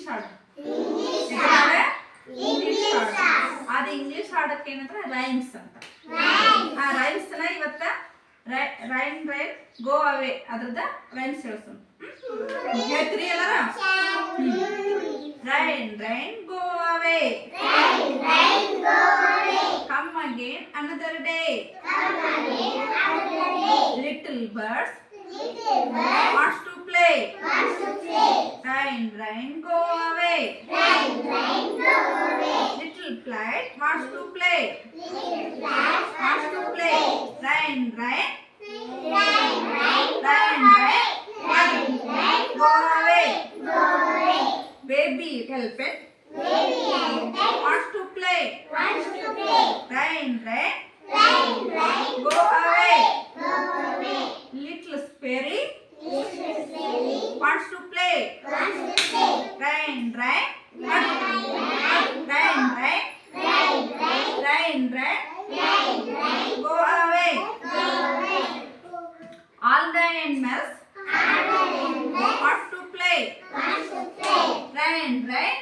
English ಹಾಡು English ಹಾಡು ಅದು ಇಂಗ್ಲಿಷ್ ಹಾಡಕ್ಕೆ ಏನಂದ್ರೆ ರೈಮ್ಸ್ ಅಂತ. ಆ ರೈಮ್ಸ್ ನ ಇವತ್ತ ರೈನ್ ರೈನ್ ಗೋ ಅವೇ ಅದ್ರದ ರೈಮ್ಸ್ ಹೇಳ್ಸೋಣ. ಹೇಳ್ತೀರಿ ಎಲ್ಲಾರ? Rain rain go away, come again another day, little birds wants to play, rain rain go away, little flight wants to play, rain rain go away, baby elephant wants to play, rain rain go away, little sparrow wants to play, rain rain go away, all the animals want to play, rain rain